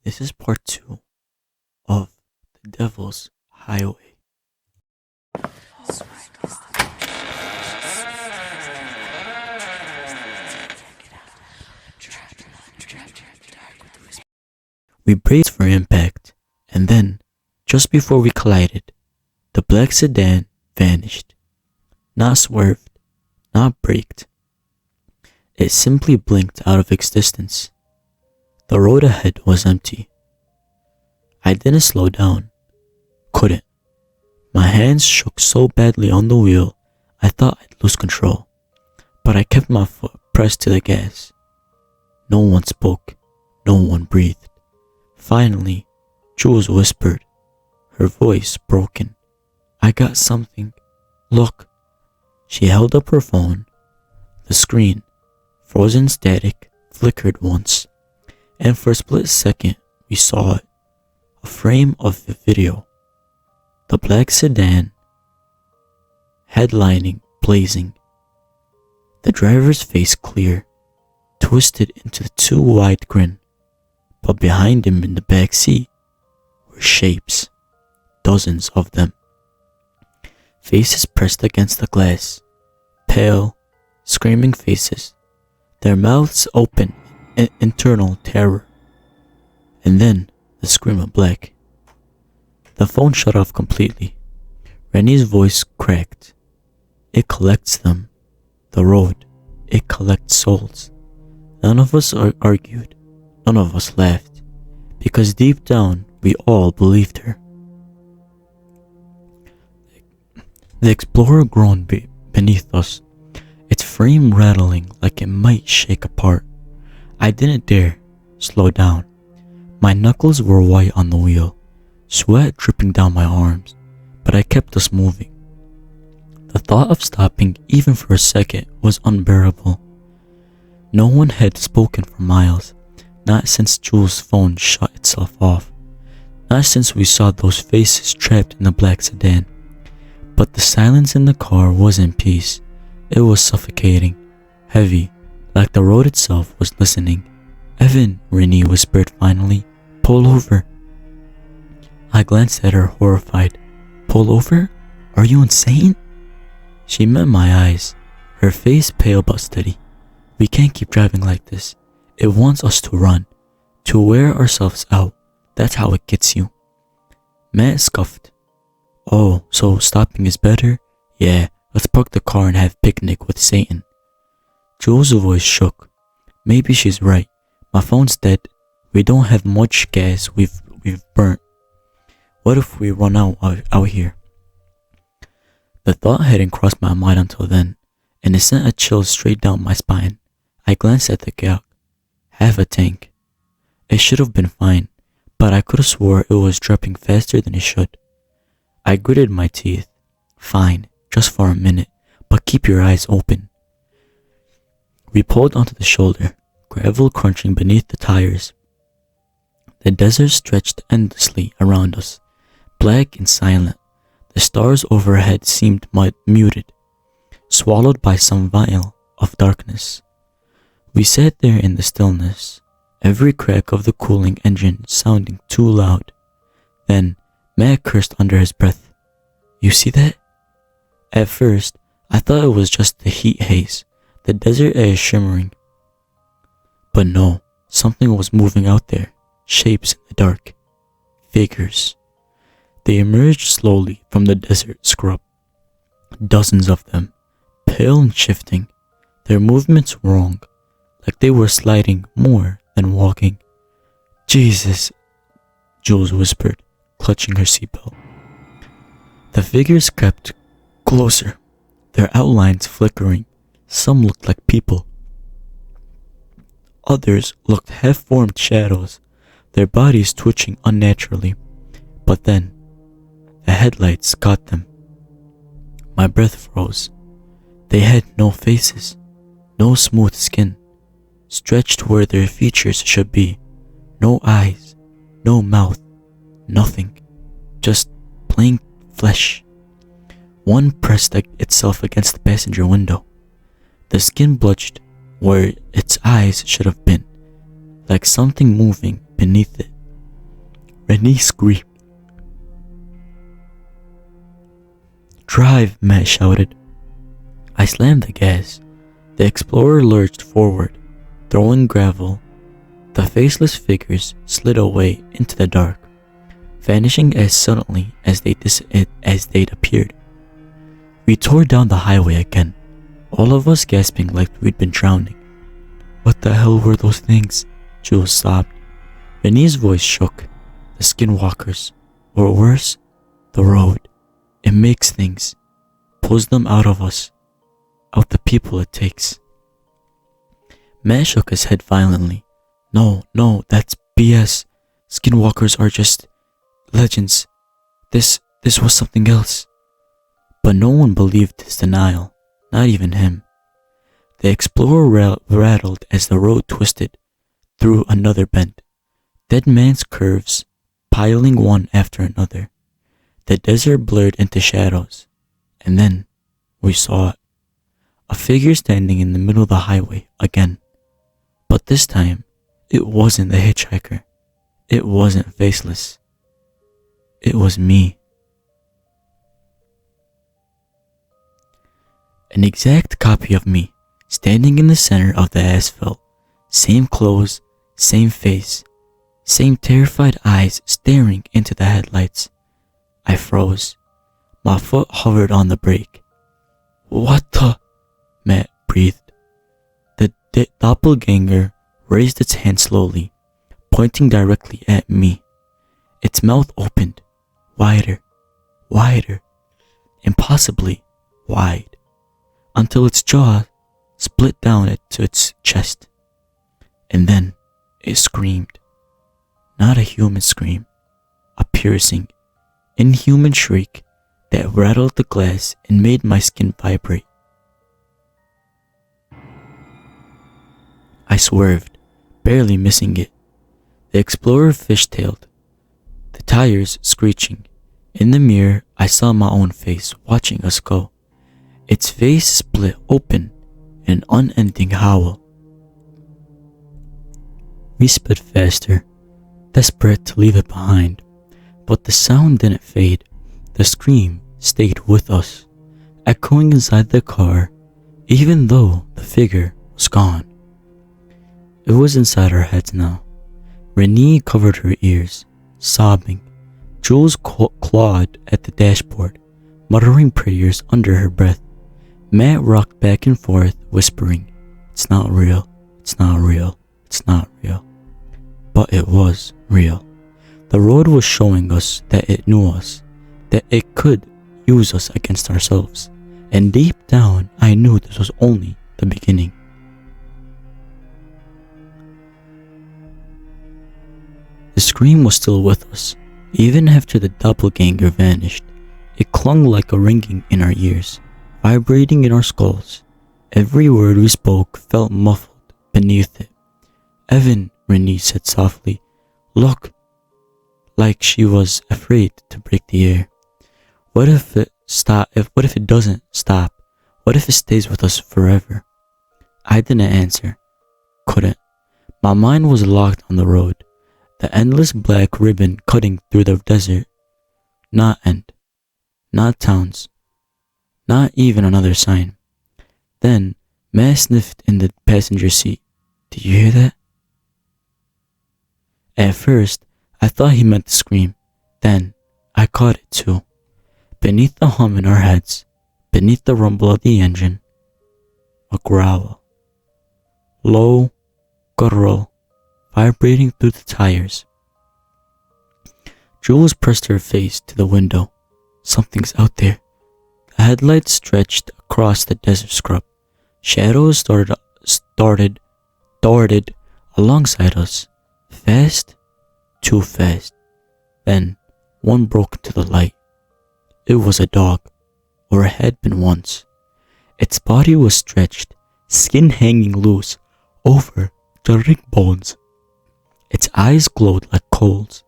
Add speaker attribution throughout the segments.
Speaker 1: This is part two of The Devil's Highway. We braced for impact, and then, just before we collided, the black sedan vanished. Not swerved, not braked. It simply blinked out of existence. The road ahead was empty. I didn't slow down. Couldn't. My hands shook so badly on the wheel, I thought I'd lose control. But I kept my foot pressed to the gas. No one spoke. No one breathed. Finally, Jules whispered, her voice broken. I got something. Look. She held up her phone. The screen, frozen static, flickered once, and for a split second we saw it. A frame of the video. The black sedan, headlining, blazing. The driver's face clear, twisted into the too wide grin. But behind him in the back seat were shapes, dozens of them. Faces pressed against the glass, pale, screaming faces, their mouths open in internal terror. And then the scream of black. The phone shut off completely. Rennie's voice cracked. It collects them. The road. It collects souls. None of us argued. None of us laughed. Because deep down, we all believed her. The Explorer groaned beneath us, its frame rattling like it might shake apart. I didn't dare slow down. My knuckles were white on the wheel, sweat dripping down my arms, but I kept us moving. The thought of stopping even for a second was unbearable. No one had spoken for miles, not since Jules' phone shut itself off, not since we saw those faces trapped in the black sedan. But the silence in the car wasn't peace. It was suffocating, heavy, like the road itself was listening. Evan, Rennie whispered finally, pull over. I glanced at her, horrified. Pull over? Are you insane? She met my eyes, her face pale but steady. We can't keep driving like this. It wants us to run, to wear ourselves out. That's how it gets you. Matt scoffed. Oh, so stopping is better? Yeah, let's park the car and have picnic with Satan. Jules' voice shook. Maybe she's right. My phone's dead. We don't have much gas we've burnt. What if we run out here? The thought hadn't crossed my mind until then, and it sent a chill straight down my spine. I glanced at the gallon. Half a tank. It should have been fine, but I could have swore it was dropping faster than it should. I gritted my teeth. Fine, just for a minute, but keep your eyes open. We pulled onto the shoulder, gravel crunching beneath the tires. The desert stretched endlessly around us, black and silent. The stars overhead seemed muted, swallowed by some vial of darkness. We sat there in the stillness, every crack of the cooling engine sounding too loud. Then Matt cursed under his breath. You see that? At first, I thought it was just the heat haze, the desert air shimmering. But no, something was moving out there, shapes in the dark. Figures. They emerged slowly from the desert scrub. Dozens of them, pale and shifting, their movements wrong, like they were sliding more than walking. Jesus, Jules whispered, clutching her seatbelt. The figures crept closer, their outlines flickering. Some looked like people. Others looked half-formed shadows, their bodies twitching unnaturally. But then, the headlights got them. My breath froze. They had no faces, no smooth skin, stretched where their features should be. No eyes, no mouth, nothing. Just plain flesh. One pressed itself against the passenger window. The skin blotched where its eyes should have been, like something moving beneath it. Renee screamed. "Drive," Matt shouted. I slammed the gas. The Explorer lurched forward, throwing gravel. The faceless figures slid away into the dark, vanishing as suddenly as they'd appeared. We tore down the highway again, all of us gasping like we'd been drowning. "What the hell were those things?" Jules sobbed. Renee's voice shook. "The skinwalkers. Or worse, the road. It makes things. Pulls them out of us. Out the people it takes." Matt shook his head violently. No, that's BS. Skinwalkers are just legends. This was something else." But no one believed his denial, not even him. The Explorer rattled as the road twisted through another bend. Dead man's curves, piling one after another. The desert blurred into shadows, and then we saw it. A figure standing in the middle of the highway again. But this time, it wasn't the hitchhiker. It wasn't faceless. It was me. An exact copy of me, standing in the center of the asphalt. Same clothes, same face, same terrified eyes staring into the headlights. I froze. My foot hovered on the brake. "What the?" Matt breathed. The doppelganger raised its hand slowly, pointing directly at me. Its mouth opened, wider, impossibly wide, until its jaw split down to its chest. And then it screamed. Not a human scream, a piercing, inhuman shriek that rattled the glass and made my skin vibrate. I swerved, barely missing it. The Explorer fishtailed, the tires screeching. In the mirror, I saw my own face watching us go. Its face split open in an unending howl. We sped faster, desperate to leave it behind, but the sound didn't fade. The scream stayed with us, echoing inside the car, even though the figure was gone. It was inside our heads now. Renee covered her ears, sobbing. Jules clawed at the dashboard, muttering prayers under her breath. Matt rocked back and forth, whispering, "It's not real, it's not real, it's not real." But it was real. The road was showing us that it knew us, that it could use us against ourselves. And deep down, I knew this was only the beginning. The scream was still with us, even after the doppelganger vanished. It clung like a ringing in our ears, vibrating in our skulls. Every word we spoke felt muffled beneath it. "Evan," Renee said softly, "look," like she was afraid to break the air. What if it doesn't stop? What if it stays with us forever?" I didn't answer. Couldn't. My mind was locked on the road. The endless black ribbon cutting through the desert. Not end. Not towns. Not even another sign. Then, Matt sniffed in the passenger seat. "Did you hear that?" At first, I thought he meant to scream. Then, I caught it too. Beneath the hum in our heads, beneath the rumble of the engine, a growl. Low, guttural, vibrating through the tires. Jules pressed her face to the window. "Something's out there." The headlights stretched across the desert scrub. Shadows darted alongside us. Fast, too fast. Then, one broke into the light. It was a dog, or it had been once. Its body was stretched, skin hanging loose over the ring bones. Its eyes glowed like coals,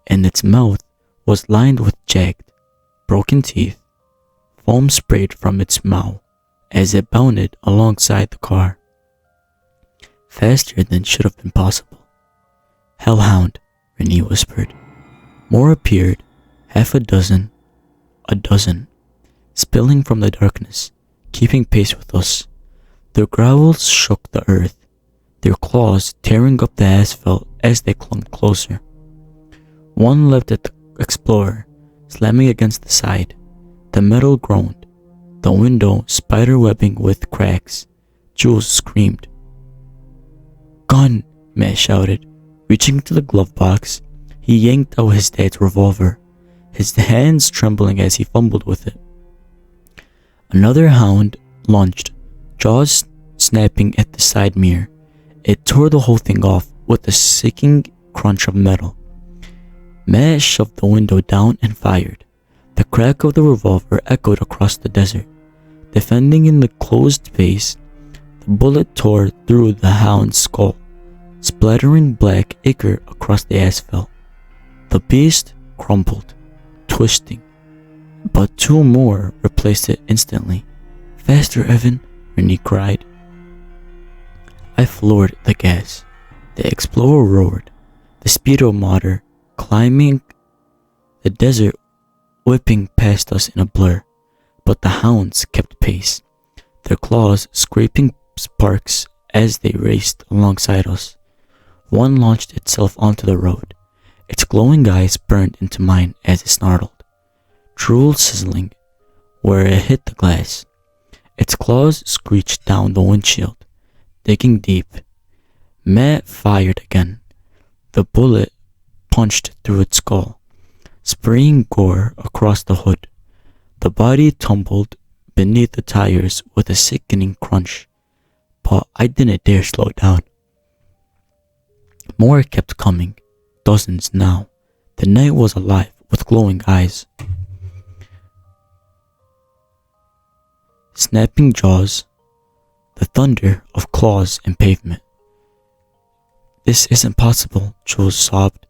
Speaker 1: and its mouth was lined with jagged, broken teeth. Foam sprayed from its mouth as it bounded alongside the car, faster than should have been possible. "Hellhound," Renee whispered. More appeared, half a dozen, spilling from the darkness, keeping pace with us. Their growls shook the earth, their claws tearing up the asphalt as they clung closer. One leapt at the explorer, slamming against the side. The metal groaned, the window spider-webbing with cracks. Jules screamed. "Gun!" Matt shouted. Reaching into the glove box, he yanked out his dad's revolver, his hands trembling as he fumbled with it. Another hound lunged, jaws snapping at the side mirror. It tore the whole thing off with a sickening crunch of metal. Matt shoved the window down and fired. The crack of the revolver echoed across the desert. Defending in the closed space, the bullet tore through the hound's skull, splattering black ichor across the asphalt. The beast crumpled, twisting, but two more replaced it instantly. "Faster, Evan," Renee cried. I floored the gas. The Explorer roared, the speedometer climbing, the desert whipping past us in a blur, but the hounds kept pace, their claws scraping sparks as they raced alongside us. One launched itself onto the road. Its glowing eyes burned into mine as it snarled, drool sizzling where it hit the glass. Its claws screeched down the windshield, digging deep. Matt fired again. The bullet punched through its skull, spraying gore across the hood. The body tumbled beneath the tires with a sickening crunch, but I didn't dare slow down. More kept coming, dozens now. The night was alive with glowing eyes, snapping jaws, the thunder of claws and pavement. "This isn't possible," Jules sobbed,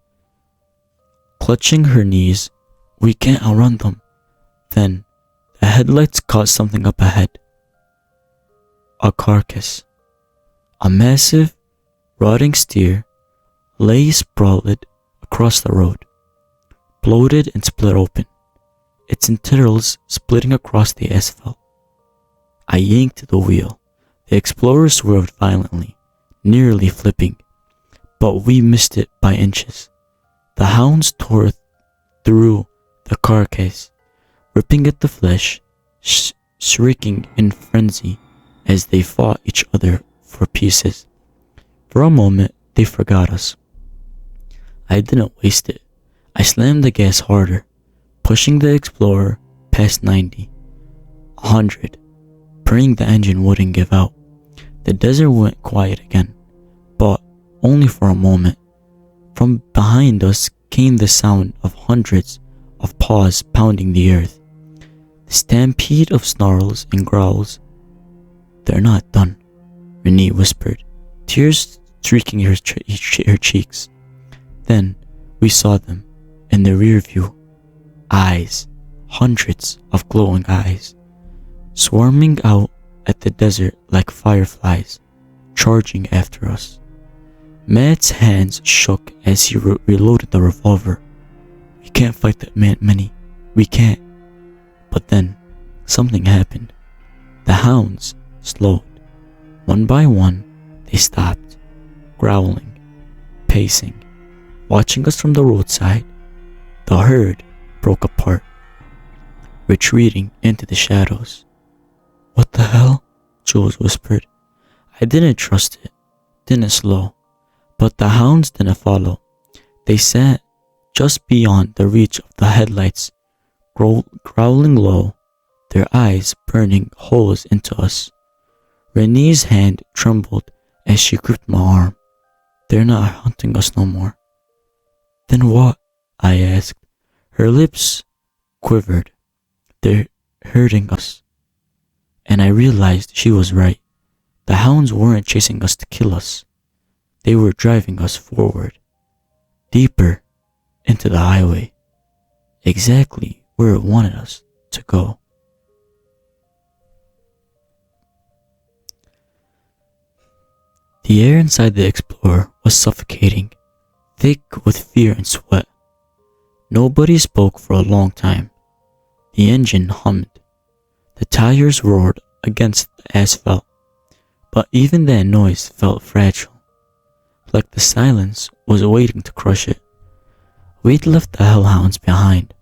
Speaker 1: clutching her knees. "We can't outrun them." Then, the headlights caught something up ahead. A carcass. A massive, rotting steer lay sprawled across the road, bloated and split open, its entrails splitting across the asphalt. I yanked the wheel. The Explorer swerved violently, nearly flipping, but we missed it by inches. The hounds tore through the carcass, ripping at the flesh, shrieking in frenzy as they fought each other for pieces. For a moment, they forgot us. I didn't waste it. I slammed the gas harder, pushing the Explorer past 90, 100, praying the engine wouldn't give out. The desert went quiet again, but only for a moment. From behind us came the sound of hundreds of paws pounding the earth, the stampede of snarls and growls. "They're not done," Renee whispered, tears streaking her cheeks. Then we saw them in the rear view. Eyes, hundreds of glowing eyes, swarming out at the desert like fireflies, charging after us. Matt's hands shook as he reloaded the revolver. "We can't fight that many. We can't." But then, something happened. The hounds slowed. One by one, they stopped, growling, pacing, watching us from the roadside. The herd broke apart, retreating into the shadows. "What the hell?" Jules whispered. I didn't trust it, didn't slow, but the hounds didn't follow. They sat just beyond the reach of the headlights, growling low, their eyes burning holes into us. Renee's hand trembled as she gripped my arm. "They're not hunting us no more." "Then what?" I asked. Her lips quivered. "They're hurting us." And I realized she was right. The hounds weren't chasing us to kill us. They were driving us forward, deeper into the highway, exactly where it wanted us to go. The air inside the Explorer was suffocating, thick with fear and sweat. Nobody spoke for a long time. The engine hummed. The tires roared against the asphalt. But even that noise felt fragile, like the silence was waiting to crush it. We'd left the hellhounds behind,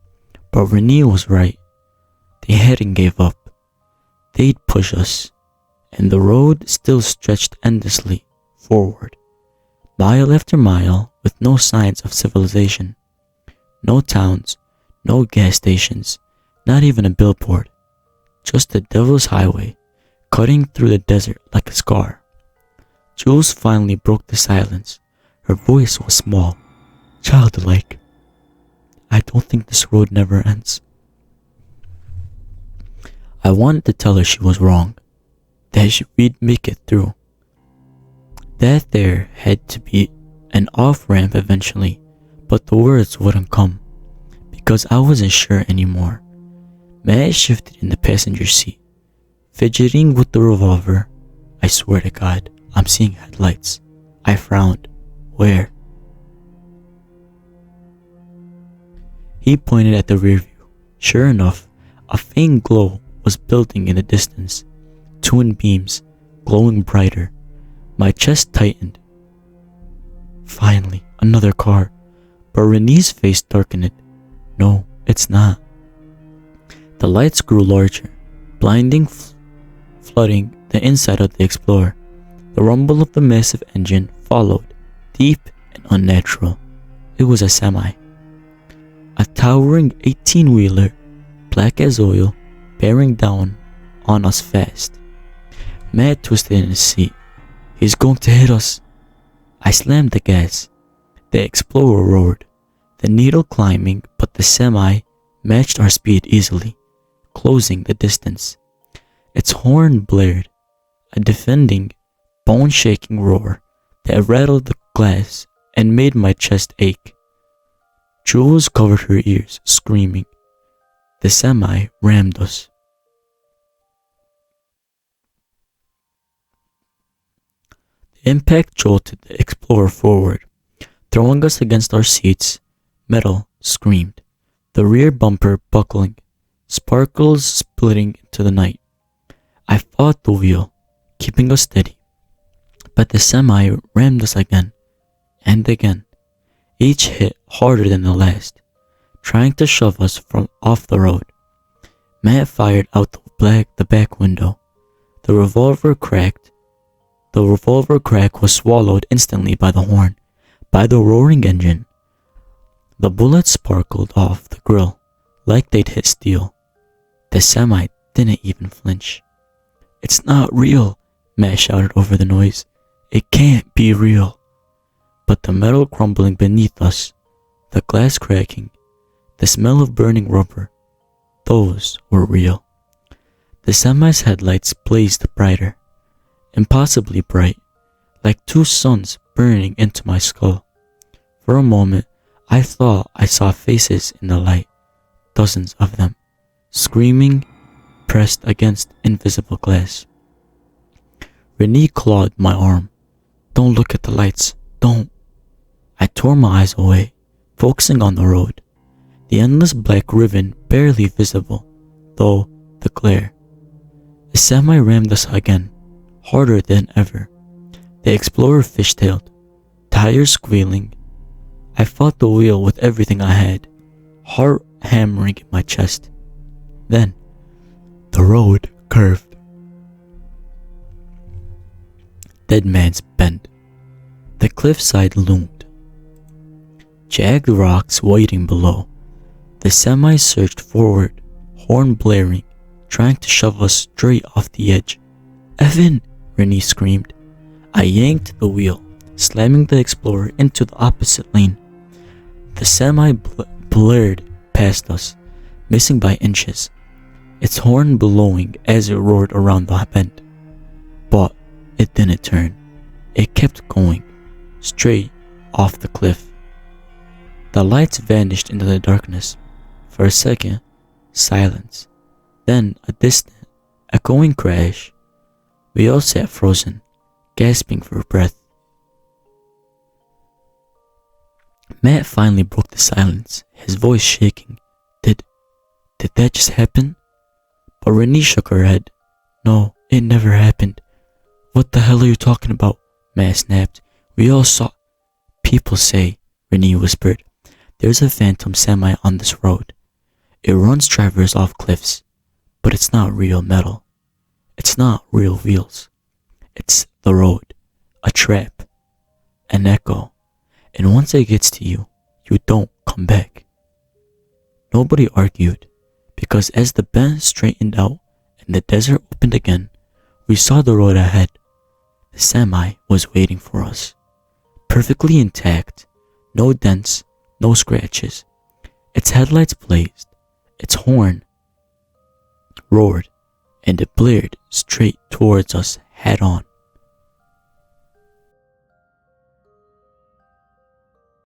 Speaker 1: but Renee was right. They hadn't gave up. They'd push us, and the road still stretched endlessly forward, mile after mile with no signs of civilization. No towns, no gas stations, not even a billboard. Just the devil's highway, cutting through the desert like a scar. Jules finally broke the silence. Her voice was small, childlike. I don't think this road never ends. I wanted to tell her she was wrong, that we'd make it through. That there had to be an off-ramp eventually, but the words wouldn't come, because I wasn't sure anymore. Matt shifted in the passenger seat, fidgeting with the revolver. I swear to God, I'm seeing headlights. I frowned. Where? He pointed at the rear view. Sure enough, a faint glow was building in the distance. Twin beams, glowing brighter. My chest tightened. Finally, another car. But Renee's face darkened. No, it's not. The lights grew larger, blinding, flooding the inside of the Explorer. The rumble of the massive engine followed, deep and unnatural. It was a semi. A towering 18-wheeler, black as oil, bearing down on us fast. Matt twisted in his seat. He's going to hit us. I slammed the gas. The Explorer roared, the needle climbing, but the semi matched our speed easily, closing the distance. Its horn blared, a deafening, bone-shaking roar that rattled the glass and made my chest ache. Jules covered her ears, screaming. The semi rammed us. The impact jolted the Explorer forward, throwing us against our seats. Metal screamed, the rear bumper buckling, sparkles splitting into the night. I fought the wheel, keeping us steady, but the semi rammed us again and again, each hit harder than the last, trying to shove us from off the road. Matt fired out the back window. The revolver cracked. The revolver crack was swallowed instantly by the horn, by the roaring engine. The bullets sparkled off the grill like they'd hit steel. The semi didn't even flinch. It's not real, Matt shouted over the noise. It can't be real. But the metal crumbling beneath us, the glass cracking, the smell of burning rubber, those were real. The semi's headlights blazed brighter, impossibly bright, like two suns burning into my skull. For a moment, I thought I saw faces in the light, dozens of them, screaming, pressed against invisible glass. Renee clawed my arm. Don't look at the lights, don't. I tore my eyes away, focusing on the road, the endless black ribbon barely visible, though the glare. The semi rammed us again, harder than ever. The Explorer fishtailed, tires squealing. I fought the wheel with everything I had, heart hammering in my chest. Then, the road curved. Dead Man's Bend. The cliffside loomed, jagged rocks waiting below. The semi surged forward, horn blaring, trying to shove us straight off the edge. Evan! Renee screamed. I yanked the wheel, slamming the Explorer into the opposite lane. The semi blared past us, missing by inches, its horn bellowing as it roared around the bend. But it didn't turn. It kept going, straight off the cliff. The lights vanished into the darkness. For a second, silence. Then a distant, echoing crash. We all sat frozen, gasping for breath. Matt finally broke the silence, his voice shaking. Did that just happen? But Renee shook her head. No, it never happened. What the hell are you talking about? Matt snapped. We all saw. People say, Renee whispered, there's a phantom semi on this road. It runs drivers off cliffs, but it's not real metal. It's not real wheels. It's the road, a trap, an echo, and once it gets to you, you don't come back. Nobody argued, because as the bend straightened out and the desert opened again, we saw the road ahead. The semi was waiting for us, perfectly intact, no dents, no scratches. Its headlights blazed, its horn roared, and it blared straight towards us head on.